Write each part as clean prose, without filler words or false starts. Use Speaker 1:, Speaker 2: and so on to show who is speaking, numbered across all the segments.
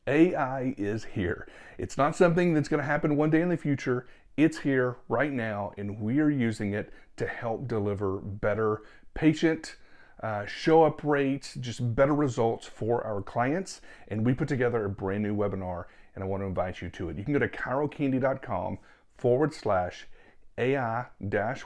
Speaker 1: AI is here. It's not something that's going to happen one day in the future. It's here right now, and we are using it to help deliver better patient show up rates, just better results for our clients. And we put together a brand new webinar, and I want to invite you to it. You can go to chirocandy.com/AI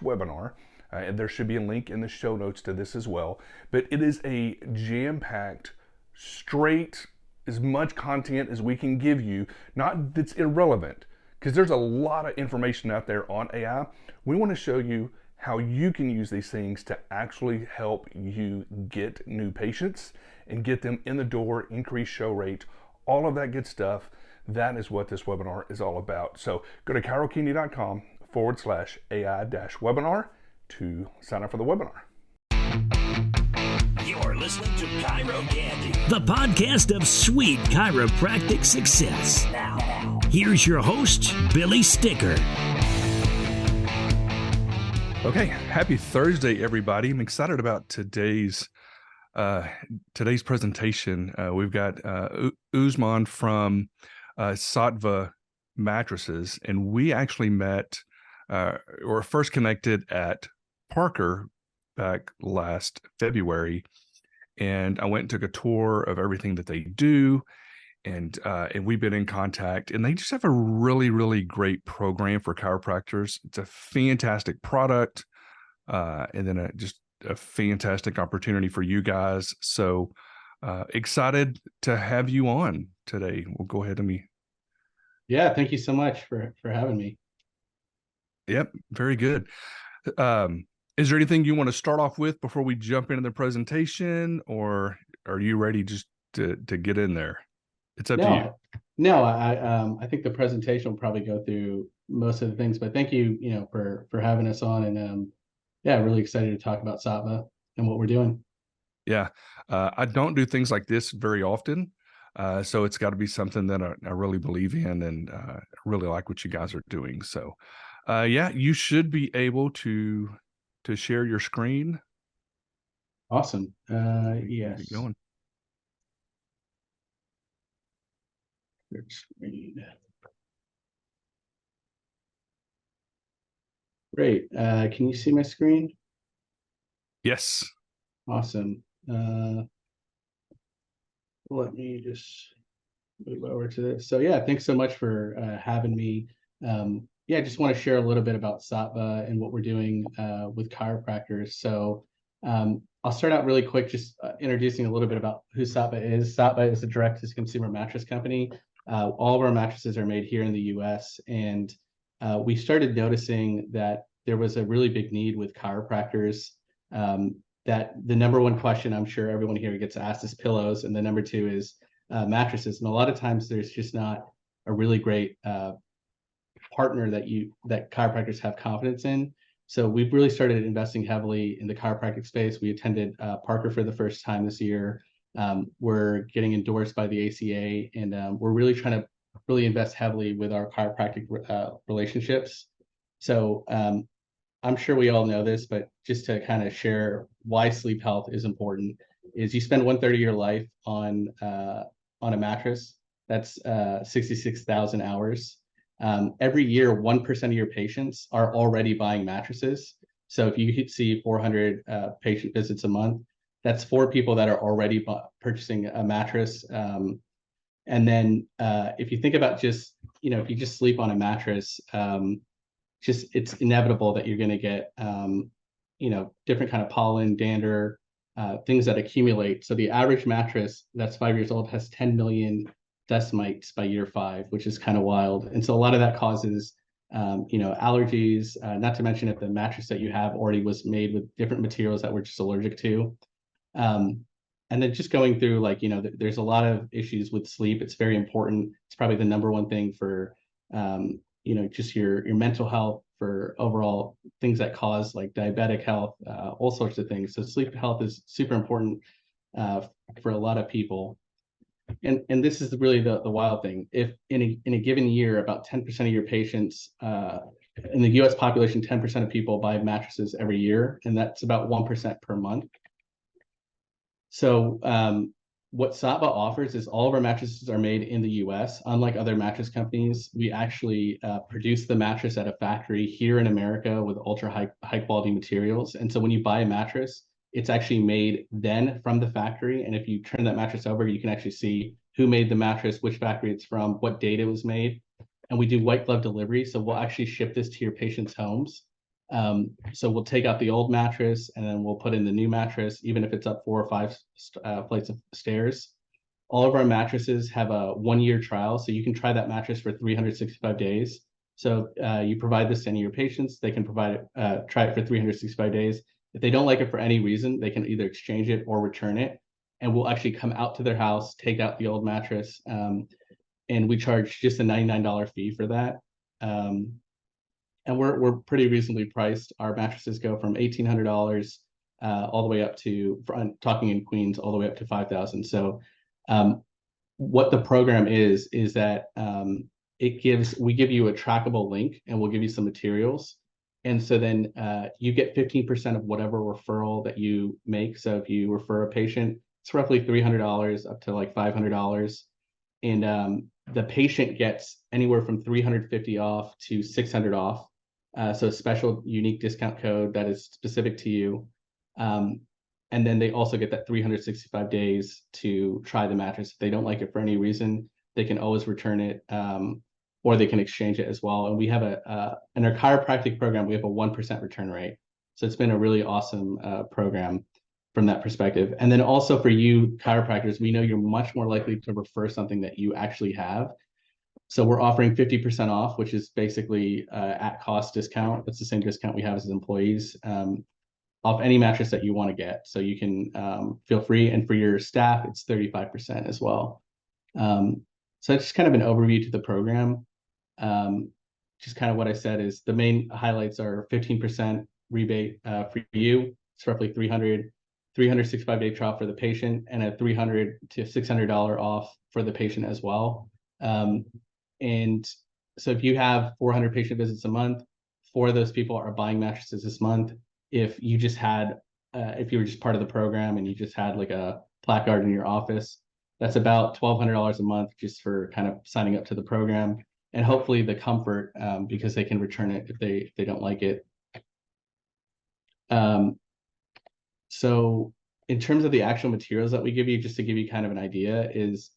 Speaker 1: webinar. And there should be a link in the show notes to this as well. But it is a jam-packed, straight, as much content as we can give you, not that's irrelevant, because there's a lot of information out there on AI. We want to show you how you can use these things to actually help you get new patients and get them in the door, increase show rate, all of that good stuff. That is what this webinar is all about. So go to chirocandy.com/AI webinar to sign up for the webinar.
Speaker 2: You're listening to Chiro Candy,
Speaker 3: the podcast of sweet chiropractic success.
Speaker 2: Now,
Speaker 3: here's your host, Billy Sticker.
Speaker 1: Okay, happy Thursday, everybody. I'm excited about today's presentation. We've got Usman from Saatva Mattresses, and we actually met or first connected at Parker back last February, and I went and took a tour of everything that they do, and we've been in contact, and they just have a really great program for chiropractors. It's a fantastic product, and then just a fantastic opportunity for you guys. So excited to have you on today. We'll go ahead and
Speaker 4: Yeah, thank you so much for having me.
Speaker 1: Yep, very good. Is there anything you want to start off with before we jump into the presentation, or are you ready just to get in there? It's up to you.
Speaker 4: No, I think the presentation will probably go through most of the things, but thank you, for having us on, and really excited to talk about Saatva and what we're doing.
Speaker 1: Yeah, I don't do things like this very often, so it's got to be something that I really believe in, and I really like what you guys are doing. So, you should be able to share your screen.
Speaker 4: Awesome. Yes.
Speaker 1: Keep going.
Speaker 4: Great. Can you see my screen?
Speaker 1: Yes.
Speaker 4: Awesome. Let me just move over to this. So thanks so much for having me. I just want to share a little bit about Saatva and what we're doing with chiropractors. So I'll start out really quick, just introducing a little bit about who Saatva is. Saatva is a direct-to-consumer mattress company. All of our mattresses are made here in the U.S., and we started noticing that there was a really big need with chiropractors. That the number one question I'm sure everyone here gets asked is pillows, and the number two is mattresses. And a lot of times there's just not a really great partner that chiropractors have confidence in. So we've really started investing heavily in the chiropractic space. We attended Parker for the first time this year. We're getting endorsed by the ACA, and we're really trying to invest heavily with our chiropractic relationships. So I'm sure we all know this, but just to kind of share why sleep health is important is you spend 1/3 of your life on a mattress. That's 66,000 hours. Every year, 1% of your patients are already buying mattresses. So if you see 400 patient visits a month, that's 4 people that are already purchasing a mattress. And then if you think about just, if you just sleep on a mattress, it's inevitable that you're going to get, different kind of pollen, dander, things that accumulate. So the average mattress that's 5 years old has 10 million dust mites by year 5, which is kind of wild. And so a lot of that causes, allergies, not to mention if the mattress that you have already was made with different materials that we're just allergic to. And then just going through, there's a lot of issues with sleep. It's very important. It's probably the number one thing for, just your mental health, for overall things that cause like diabetic health, all sorts of things. So sleep health is super important for a lot of people. And this is really the wild thing. If in a given year, about 10% of your patients in the US population, 10% of people buy mattresses every year, and that's about 1% per month. So what Saatva offers is all of our mattresses are made in the US. Unlike other mattress companies, we actually produce the mattress at a factory here in America with ultra high quality materials. And so when you buy a mattress, it's actually made then from the factory. And if you turn that mattress over, you can actually see who made the mattress, which factory it's from, what date it was made. And we do white glove delivery. So we'll actually ship this to your patients' homes. So we'll take out the old mattress and then we'll put in the new mattress, even if it's up 4 or 5 flights of stairs. All of our mattresses have a 1-year trial, so you can try that mattress for 365 days. So you provide this to any of your patients, they can try it for 365 days. If they don't like it for any reason, they can either exchange it or return it. And we'll actually come out to their house, take out the old mattress, and we charge just a $99 fee for that. And we're pretty reasonably priced. Our mattresses go from $1,800 all the way up to, talking in Queens, all the way up to 5,000. So what the program is that we give you a trackable link and we'll give you some materials. And so then you get 15% of whatever referral that you make. So if you refer a patient, it's roughly $300 up to like $500. And the patient gets anywhere from $350 off to $600 off. So a special unique discount code that is specific to you. And then they also get that 365 days to try the mattress. If they don't like it for any reason, they can always return it, or they can exchange it as well. And we have in our chiropractic program, we have a 1% return rate. So it's been a really awesome program from that perspective. And then also for you chiropractors, we know you're much more likely to refer something that you actually have. So we're offering 50% off, which is basically at cost discount. That's the same discount we have as employees, off any mattress that you want to get. So you can feel free. And for your staff, it's 35% as well. So it's just kind of an overview to the program. Just kind of what I said is the main highlights are 15% rebate for you. It's roughly $300, 365-day trial for the patient, and a $300 to $600 off for the patient as well. And so if you have 400 patient visits a month, 4 of those people are buying mattresses this month. If you just had, if you were just part of the program and you just had like a placard in your office, that's about $1,200 a month just for kind of signing up to the program, and hopefully the comfort, because they can return it if they don't like it. So in terms of the actual materials that we give you, just to give you kind of an idea, is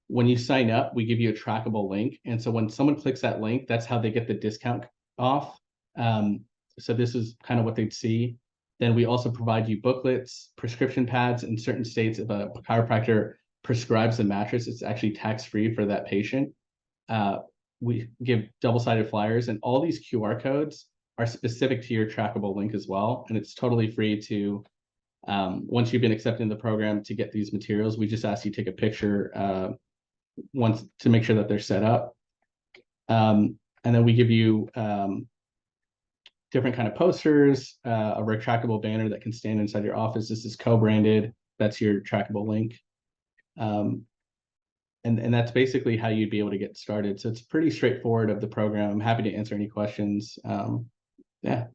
Speaker 4: when you sign up, we give you a trackable link. And so when someone clicks that link, that's how they get the discount off. So this is kind of what they'd see. Then we also provide you booklets, prescription pads. In certain states, if a chiropractor prescribes a mattress, it's actually tax-free for that patient. We give double-sided flyers, and all these QR codes are specific to your trackable link as well. And it's totally free to, once you've been accepted in the program, to get these materials. We just ask you to take a picture once to make sure that they're set up. And then we give you different kind of posters, a retractable banner that can stand inside your office. This is co-branded. That's your trackable link. And that's basically how you'd be able to get started. So it's pretty straightforward of the program. I'm happy to answer any questions. Yeah,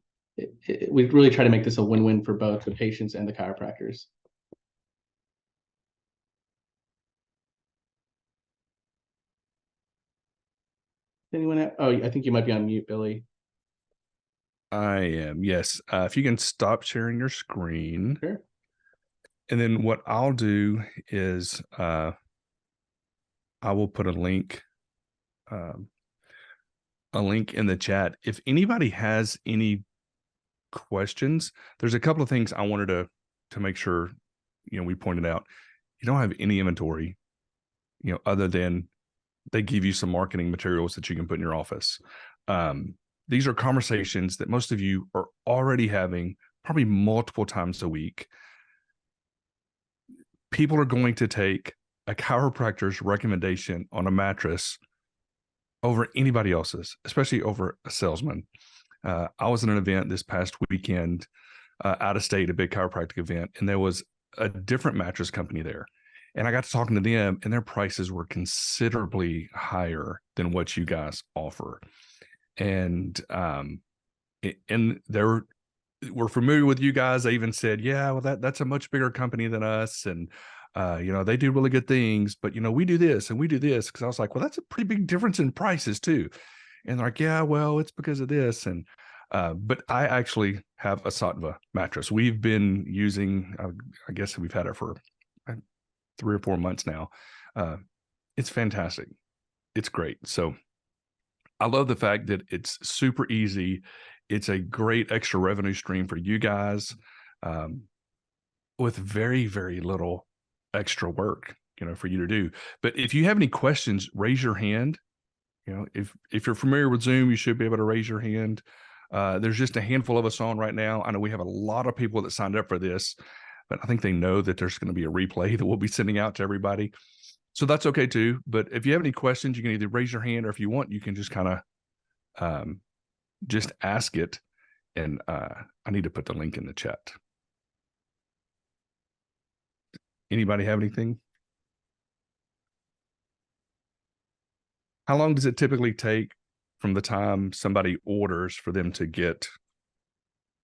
Speaker 4: we really try to make this a win-win for both the patients and the chiropractors. Anyone? Oh, I think you might be on mute, Billy.
Speaker 1: I am, yes. If you can stop sharing your screen.
Speaker 4: Sure.
Speaker 1: And then what I'll do is I will put a link in the chat. If anybody has any questions, there's a couple of things I wanted to make sure, we pointed out. You don't have any inventory, other than they give you some marketing materials that you can put in your office. These are conversations that most of you are already having, probably multiple times a week. People are going to take a chiropractor's recommendation on a mattress over anybody else's, especially over a salesman. I was in an event this past weekend, out of state, a big chiropractic event, and there was a different mattress company there. And I got to talking to them, and their prices were considerably higher than what you guys offer. And we're familiar with you guys. They even said, yeah, well, that's a much bigger company than us. And They do really good things, but we do this and we do this. Cause I was like, well, that's a pretty big difference in prices too. And they're like, yeah, well, it's because of this. And, but I actually have a Saatva mattress. We've been using, I guess we've had it for 3 or 4 months now. It's fantastic. It's great. So I love the fact that it's super easy. It's a great extra revenue stream for you guys, with very, very little extra work, for you to do. But if you have any questions, raise your hand. If you're familiar with Zoom, you should be able to raise your hand. There's just a handful of us on right now. I know we have a lot of people that signed up for this, but I think they know that there's going to be a replay that we'll be sending out to everybody. So that's okay too. But if you have any questions, you can either raise your hand, or if you want, you can just kind of just ask it. And I need to put the link in the chat. Anybody have anything? How long does it typically take from the time somebody orders for them to get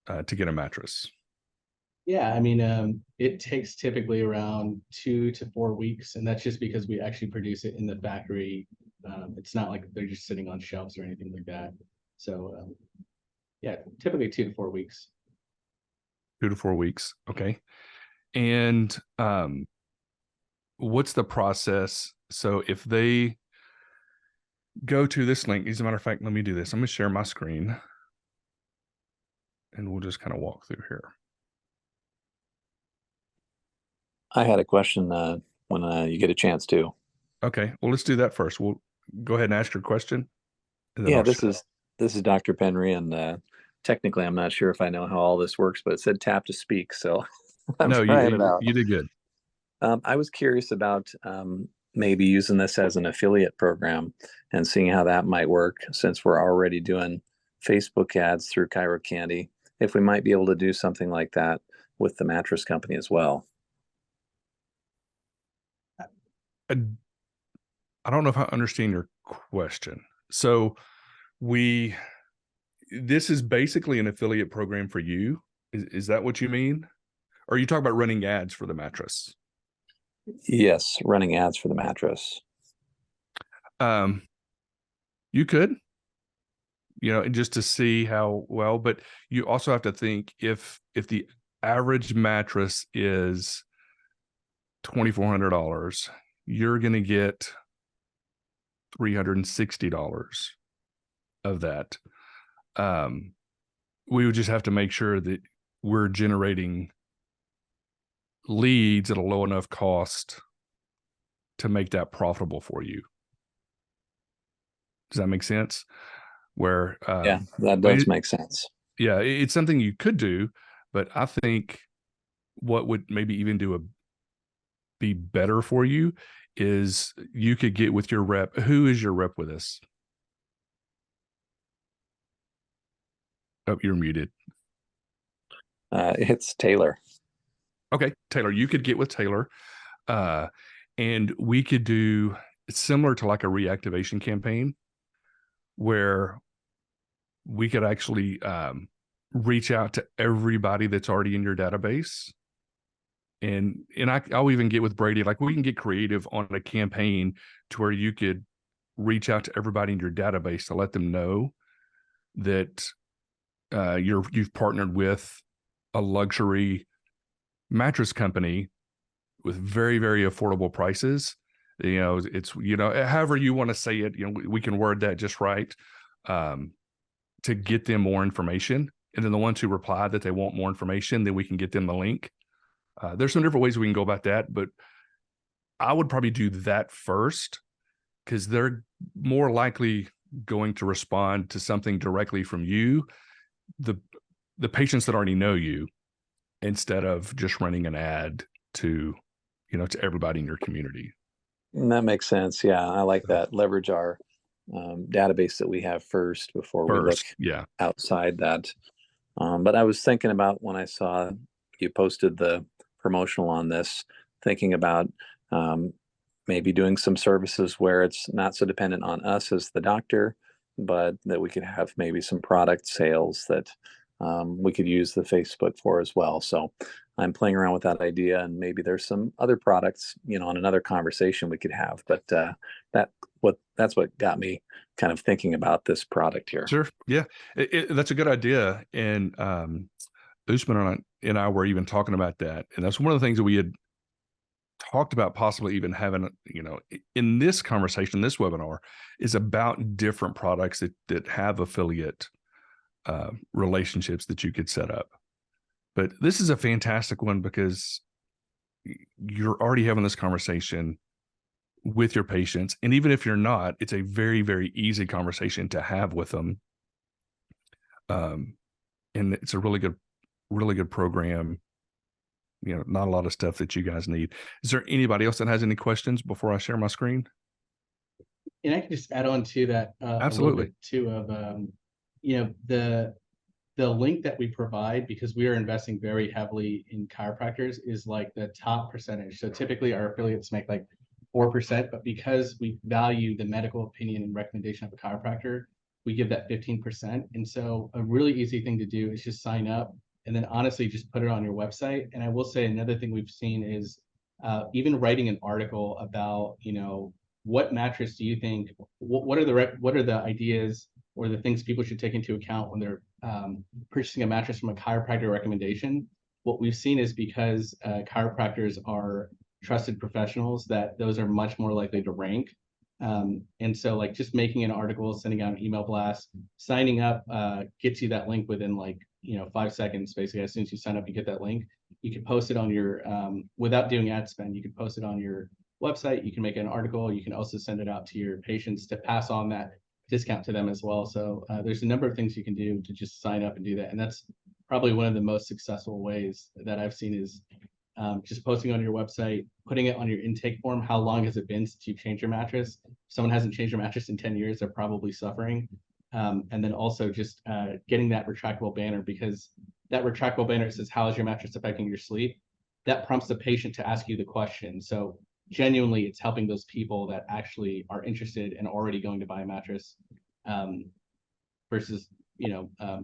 Speaker 1: a mattress?
Speaker 4: Yeah, I mean, it takes typically around 2 to 4 weeks, and that's just because we actually produce it in the factory. It's not like they're just sitting on shelves or anything like that. So, yeah, typically 2 to 4 weeks.
Speaker 1: 2 to 4 weeks. Okay. And what's the process? So if they go to this link, as a matter of fact, let me do this. I'm going to share my screen and we'll just kind of walk through here.
Speaker 5: I had a question when you get a chance to.
Speaker 1: Okay. Well, let's do that first. We'll go ahead and ask your question.
Speaker 5: Yeah, this is Dr. Penry, and technically I'm not sure if I know how all this works, but it said tap to speak, so I'm trying it out.
Speaker 1: You did good.
Speaker 5: I was curious about maybe using this as an affiliate program and seeing how that might work, since we're already doing Facebook ads through Cairo Candy, if we might be able to do something like that with the mattress company as well.
Speaker 1: I don't know if I understand your question. So this is basically an affiliate program for you. Is that what you mean? Or are you talking about running ads for the mattress?
Speaker 5: Yes, running ads for the mattress.
Speaker 1: You could, just to see how well, but you also have to think if the average mattress is $2,400, you're going to get $360 of that. We would just have to make sure that we're generating leads at a low enough cost to make that profitable for you. Does that make sense? Where
Speaker 5: yeah, that does make sense.
Speaker 1: Yeah, it's something you could do, but I think what would maybe even be better for you is you could get with your rep. Who is your rep with us? Oh, you're muted.
Speaker 5: It's Taylor.
Speaker 1: Okay, Taylor, you could get with Taylor, and we could do similar to like a reactivation campaign where we could actually reach out to everybody that's already in your database. And I'll even get with Brady, like we can get creative on a campaign to where you could reach out to everybody in your database to let them know that you've partnered with a luxury mattress company with very, very affordable prices. It's, however you want to say it, we can word that just right, to get them more information. And then the ones who reply that they want more information, then we can get them the link. There's some different ways we can go about that, but I would probably do that first because they're more likely going to respond to something directly from you, the patients that already know you, instead of just running an ad to everybody in your community.
Speaker 5: That makes sense. Yeah, I like that. Leverage our database that we have first before we look outside that. But I was thinking about when I saw you posted the promotional on this, thinking about maybe doing some services where it's not so dependent on us as the doctor, but that we could have maybe some product sales that we could use the Facebook for as well. So I'm playing around with that idea, and maybe there's some other products, on another conversation we could have. But that's what got me kind of thinking about this product here.
Speaker 1: Sure. Yeah, that's a good idea. And Usman and I were even talking about that. And that's one of the things that we had talked about possibly even having, in this conversation, this webinar is about different products that have affiliate relationships that you could set up. But this is a fantastic one because you're already having this conversation with your patients. And even if you're not, it's a very, very easy conversation to have with them. And it's a really good program. Not a lot of stuff that you guys need. Is there anybody else that has any questions before I share my screen?
Speaker 4: And I can just add on to that
Speaker 1: Absolutely.
Speaker 4: a little bit too of, the link that we provide, because we are investing very heavily in chiropractors, is like the top percentage. So typically our affiliates make like 4%, but because we value the medical opinion and recommendation of a chiropractor, we give that 15%. And so a really easy thing to do is just sign up and then honestly just put it on your website. And I will say another thing we've seen is even writing an article about, what mattress do you think, what are the ideas or the things people should take into account when they're purchasing a mattress from a chiropractor recommendation. What we've seen is because chiropractors are trusted professionals, that those are much more likely to rank. And so like just making an article, sending out an email blast, signing up gets you that link within 5 seconds. Basically, as soon as you sign up, you get that link. You can post it on your, without doing ad spend, you can post it on your website. You can make an article. You can also send it out to your patients to pass on that discount to them as well. So there's a number of things you can do to just sign up and do that. And that's probably one of the most successful ways that I've seen is just posting on your website, putting it on your intake form. How long has it been since you've changed your mattress? If someone hasn't changed your mattress in 10 years, they're probably suffering. And then also just getting that retractable banner, because that retractable banner says, how is your mattress affecting your sleep? That prompts the patient to ask you the question. So genuinely, it's helping those people that actually are interested and already going to buy a mattress versus,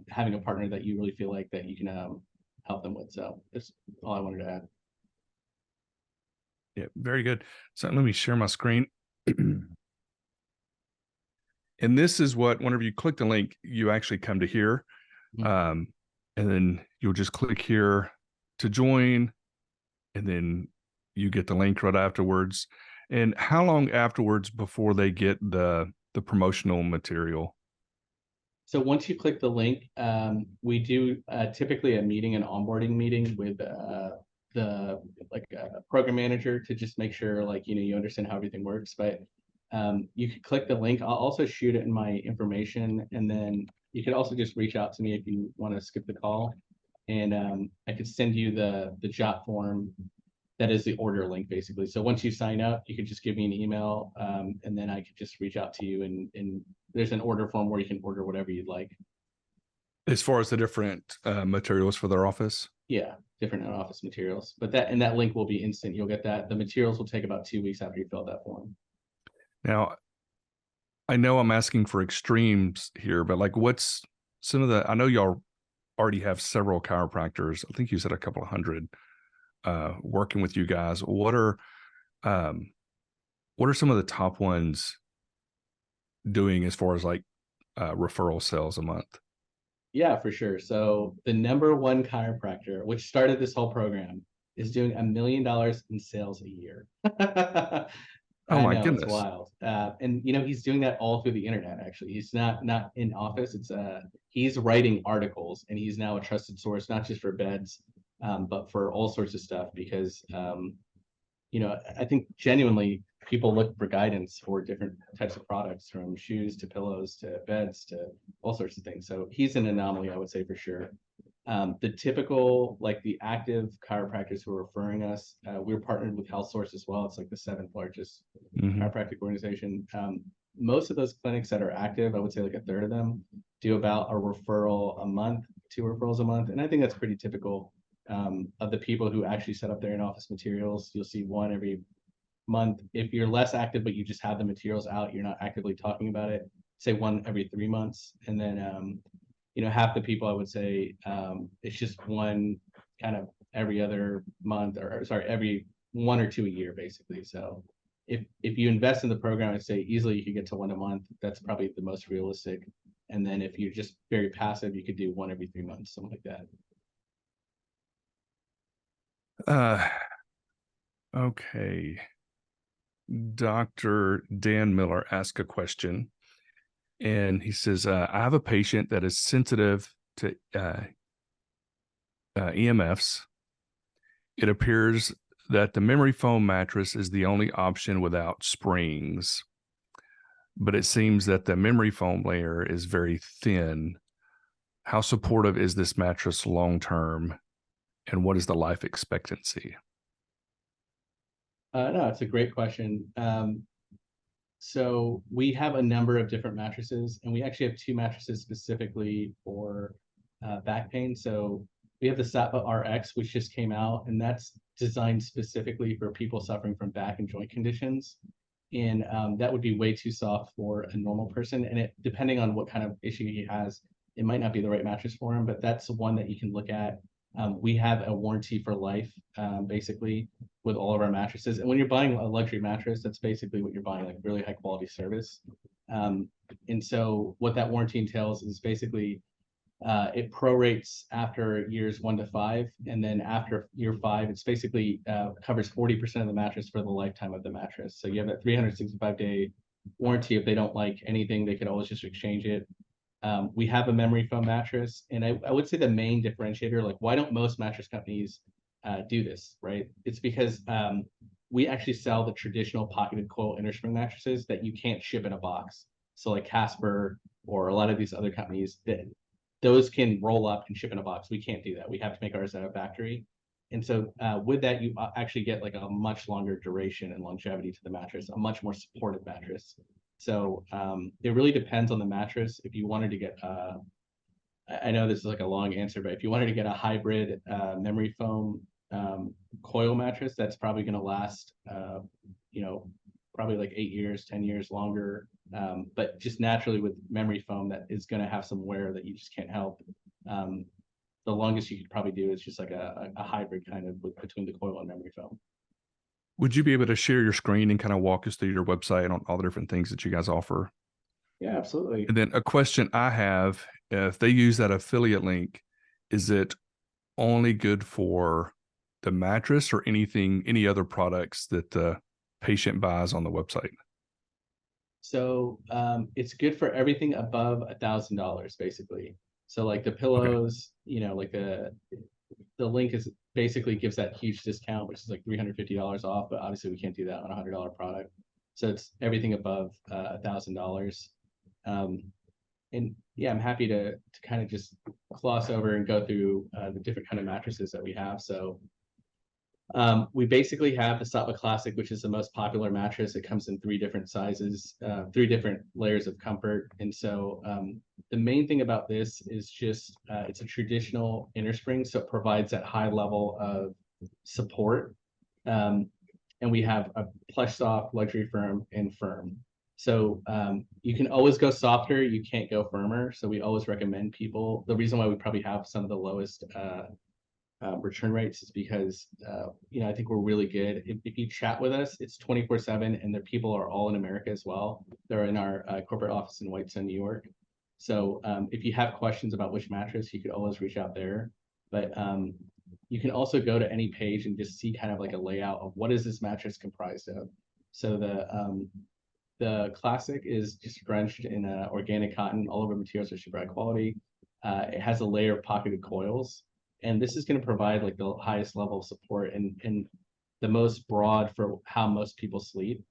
Speaker 4: having a partner that you really feel like that you can help them with. So that's all I wanted to add.
Speaker 1: Yeah, very good. So let me share my screen. And this is what, whenever you click the link, you actually come to here. And then you'll just click here to join. And then you get the link right afterwards. And how long afterwards before they get the promotional material?
Speaker 4: So once you click the link, we do typically an onboarding meeting with the program manager to just make sure you understand how everything works. But you could click the link. I'll also shoot it in my information, and then you could also just reach out to me if you want to skip the call, and I could send you the jot form that is the order link, basically. So once you sign up, you could just give me an email, and then I could just reach out to you, and there's an order form where you can order whatever you'd like.
Speaker 1: As far as the different materials for their office?
Speaker 4: Yeah, different office materials. But that link will be instant. You'll get that. The materials will take about 2 weeks after you fill that form.
Speaker 1: Now, I know I'm asking for extremes here, but what's some of the, I know y'all already have several chiropractors. I think you said a couple of hundred working with you guys. What are some of the top ones doing as far as referral sales a month?
Speaker 4: Yeah, for sure. So the number one chiropractor, which started this whole program, is doing $1 million in sales a year.
Speaker 1: Oh my
Speaker 4: It's
Speaker 1: goodness.
Speaker 4: wild. And he's doing that all through the internet. Actually, he's not in office. It's he's writing articles, and he's now a trusted source, not just for beds, but for all sorts of stuff. Because I think genuinely people look for guidance for different types of products, from shoes to pillows to beds to all sorts of things. So he's an anomaly, I would say, for sure. The typical, the active chiropractors who are referring us, we're partnered with Health Source as well. It's the 7th largest chiropractic organization. Most of those clinics that are active, I would say a third of them, do about a referral a month, 2 referrals a month. And I think that's pretty typical of the people who actually set up their in-office materials. You'll see 1 every month. If you're less active, but you just have the materials out, you're not actively talking about it, say 1 every 3 months. And then half the people, I would say, it's just 1 kind of every other month, or sorry, every 1 or 2 a year, basically. So if you invest in the program, I'd say easily you could get to one a month. That's probably the most realistic. And then if you're just very passive, you could do one every 3 months, something like
Speaker 1: that. Okay. Dr. Dan Miller asked a question, and he says, I have a patient that is sensitive to EMFs. It appears that the memory foam mattress is the only option without springs, but it seems that the memory foam layer is very thin. How supportive is this mattress long term, and what is the life expectancy?
Speaker 4: No, it's a great question. So we have a number of different mattresses, and we actually have 2 mattresses specifically for back pain. So we have the Saatva RX, which just came out, and that's designed specifically for people suffering from back and joint conditions. And that would be way too soft for a normal person. And it, depending on what kind of issue he has, it might not be the right mattress for him, but that's one that you can look at. We have a warranty for life, basically, with all of our mattresses. And when you're buying a luxury mattress, that's basically what you're buying, like really high quality service. And so what that warranty entails is basically it prorates after years 1 to 5, and then after year 5, it's basically covers 40% of the mattress for the lifetime of the mattress. So you have that 365-day warranty. If they don't like anything, they could always just exchange it. We have a memory foam mattress, and I would say the main differentiator, like why don't most mattress companies do this, right? It's because we actually sell the traditional pocketed coil innerspring mattresses that you can't ship in a box. So like Casper or a lot of these other companies, that those can roll up and ship in a box. We can't do that. We have to make ours at a factory. And so with that, you actually get like a much longer duration and longevity to the mattress, a much more supportive mattress. So it really depends on the mattress. If you wanted to get, I know this is like a long answer, but if you wanted to get a hybrid memory foam coil mattress, that's probably going to last, probably like 8 years, 10 years longer. But just naturally with memory foam, that is going to have some wear that you just can't help. The longest you could probably do is just like a hybrid kind of between the coil and memory foam.
Speaker 1: Would you be able to share your screen and kind of walk us through your website on all the different things that you guys offer?
Speaker 4: Yeah, absolutely.
Speaker 1: And then a question I have, if they use that affiliate link, is it only good for the mattress or any other products that the patient buys on the website?
Speaker 4: So it's good for everything above $1,000, basically. So like the pillows, like the link is basically gives that huge discount, which is like $350 off, but obviously we can't do that on a $100 product. So it's everything above $1,000. And yeah, I'm happy to kind of just gloss over and go through the different kind of mattresses that we have. So we basically have the Saatva Classic, which is the most popular mattress. It comes in 3 different sizes, 3 different layers of comfort. And so the main thing about this is just it's a traditional innerspring, so it provides that high level of support. And we have a plush soft, luxury firm, and firm. So you can always go softer, you can't go firmer. So we always recommend people. The reason why we probably have some of the lowest return rates is because I think we're really good. If you chat with us, it's 24/7, and their people are all in America as well. They're in our corporate office in Whitestone, New York. So if you have questions about which mattress, you could always reach out there. But you can also go to any page and just see kind of like a layout of what is this mattress comprised of. So the Classic is just drenched in organic cotton. All of our materials are super high quality. It has a layer of pocketed coils. And this is going to provide like the highest level of support and the most broad for how most people sleep.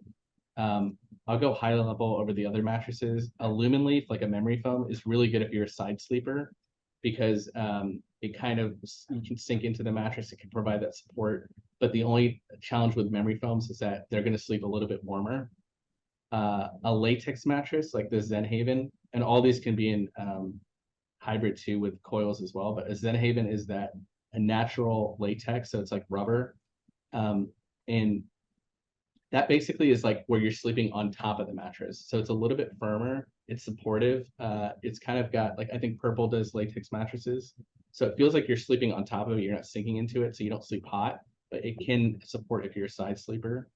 Speaker 4: I'll go high level over the other mattresses. A Lumen Leaf, like a memory foam, is really good if you're a side sleeper because it kind of, you can sink into the mattress. It can provide that support. But the only challenge with memory foams is that they're going to sleep a little bit warmer. A latex mattress like the Zen Haven, and all these can be in hybrid too with coils as well, but a Zen Haven is that a natural latex, so it's like rubber, and that basically is like where you're sleeping on top of the mattress, so it's a little bit firmer, it's supportive, it's kind of got like, I think Purple does latex mattresses, So it feels like you're sleeping on top of it. You're not sinking into it, so you don't sleep hot, but it can support if you're a side sleeper.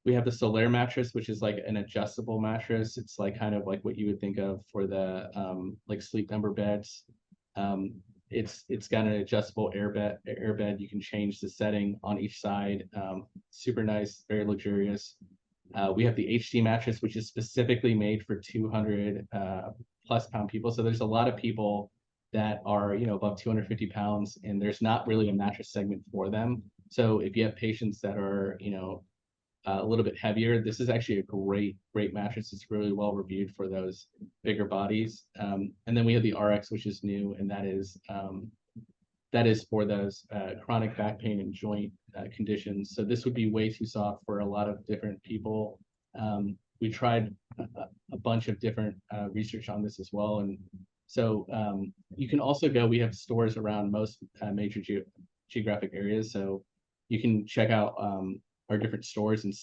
Speaker 4: We have the Solaire mattress, which is like an adjustable mattress. It's like kind of like what you would think of for the like Sleep Number beds. It's got an adjustable airbed. You can change the setting on each side. Super nice, very luxurious. We have the HD mattress, which is specifically made for 200 plus pound people. So there's a lot of people that are, you know, above 250 pounds, and there's not really a mattress segment for them. So if you have patients that are, you know, a little bit heavier, this is actually a great mattress. It's really well reviewed for those bigger bodies. And then we have the RX, which is new, and that is for those chronic back pain and joint conditions. So this would be way too soft for a lot of different people. We tried a bunch of different research on this as well. And so you can also go, we have stores around most major geographic areas. So you can check out our different stores and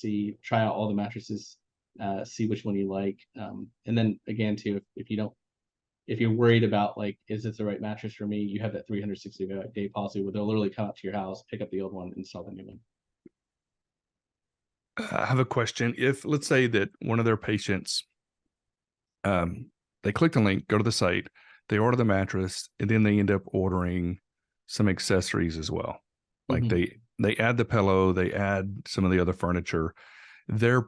Speaker 4: try out all the mattresses, see which one you like. And then again, too, if you're worried about like, is this the right mattress for me? You have that 360-day policy where they'll literally come up to your house, pick up the old one, and install the new one.
Speaker 1: I have a question. If let's say that one of their patients, they click the link, go to the site, they order the mattress, and then they end up ordering some accessories as well. Like they add the pillow, they add some of the other furniture. Their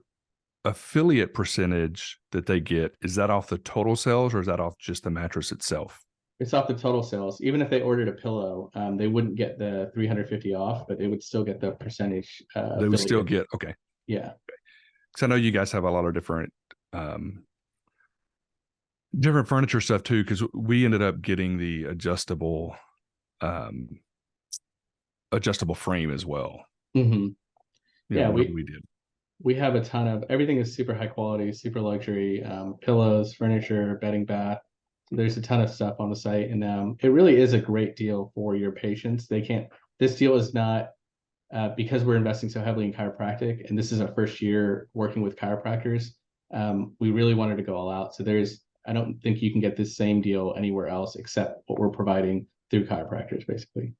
Speaker 1: affiliate percentage that they get, is that off the total sales or is that off just the mattress itself?
Speaker 4: It's off the total sales. Even if they ordered a pillow, they wouldn't get the 350 off, but they would still get the percentage.
Speaker 1: They would still get, okay.
Speaker 4: Yeah.
Speaker 1: Because I know you guys have a lot of different different furniture stuff too, because we ended up getting the adjustable frame as well.
Speaker 4: Yeah,
Speaker 1: we did.
Speaker 4: We have a ton of, everything is super high quality, super luxury, pillows, furniture, bedding, bath. There's a ton of stuff on the site, and it really is a great deal for your patients. This deal is not because we're investing so heavily in chiropractic, and this is our first year working with chiropractors. We really wanted to go all out. So I don't think you can get this same deal anywhere else except what we're providing through chiropractors, basically.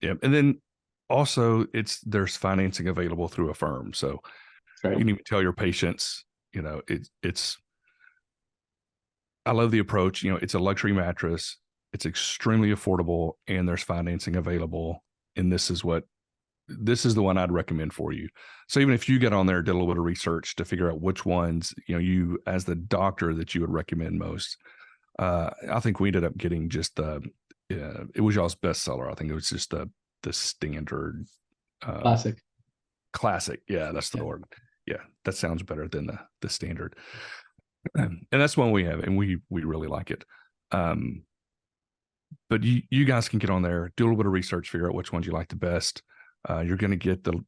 Speaker 1: Yeah, and then also there's financing available through a firm, so you can even tell your patients, you know, I love the approach. You know, it's a luxury mattress, it's extremely affordable, and there's financing available, and this is the one I'd recommend for you. So even if you get on there, did a little bit of research to figure out which ones, you know, you as the doctor that you would recommend most, I think we ended up getting just it was y'all's bestseller. I think it was just the standard classic. Yeah, that's the word. Yeah, that sounds better than the standard. And that's one we have, and we really like it. But you guys can get on there, do a little bit of research, figure out which ones you like the best. You're going to get the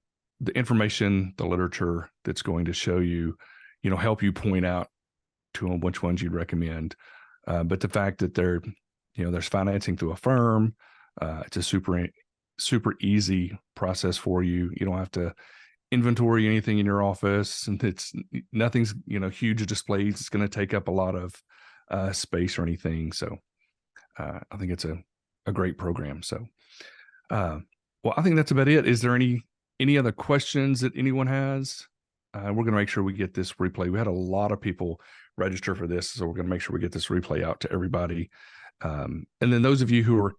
Speaker 1: information, the literature that's going to show you, you know, help you point out to them which ones you'd recommend. But the fact that there's financing through a firm, it's a super easy process for you. You don't have to inventory anything in your office, and nothing's, you know, huge displays. It's going to take up a lot of space or anything. So I think it's a great program. So, well, I think that's about it. Is there any other questions that anyone has? We're going to make sure we get this replay. We had a lot of people register for this, so we're going to make sure we get this replay out to everybody. And then those of you who are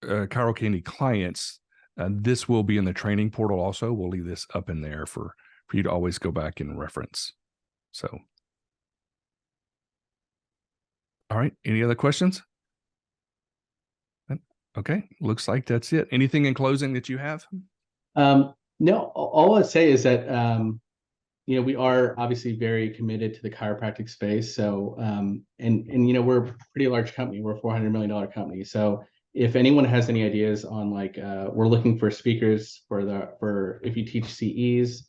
Speaker 1: Chiro Candy clients, this will be in the training portal also. We'll leave this up in there for you to always go back and reference. So, all right. Any other questions? Okay. Looks like that's it. Anything in closing that you have?
Speaker 4: No, all I'd say is that, you know, we are obviously very committed to the chiropractic space. So, and you know, we're a pretty large company. We're a $400 million company. So if anyone has any ideas on like, we're looking for speakers for if you teach CEs,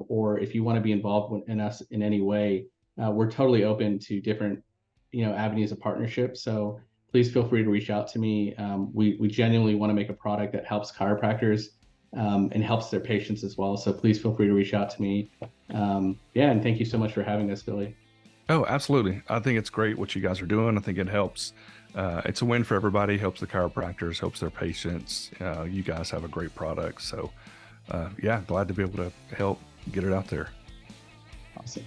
Speaker 4: or if you want to be involved in us in any way, we're totally open to different, you know, avenues of partnership. So please feel free to reach out to me. We genuinely want to make a product that helps chiropractors and helps their patients as well. So please feel free to reach out to me. Yeah, and thank you so much for having us, Billy.
Speaker 1: Oh, absolutely. I think it's great what you guys are doing. I think it helps it's a win for everybody. Helps the chiropractors, helps their patients. You guys have a great product. So yeah, glad to be able to help get it out there.
Speaker 4: Awesome.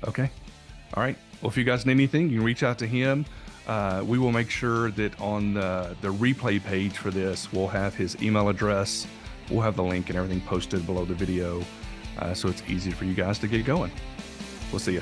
Speaker 1: Okay. All right. Well, if you guys need anything, you can reach out to him. We will make sure that on the replay page for this, we'll have his email address. We'll have the link and everything posted below the video. So it's easy for you guys to get going. We'll see you.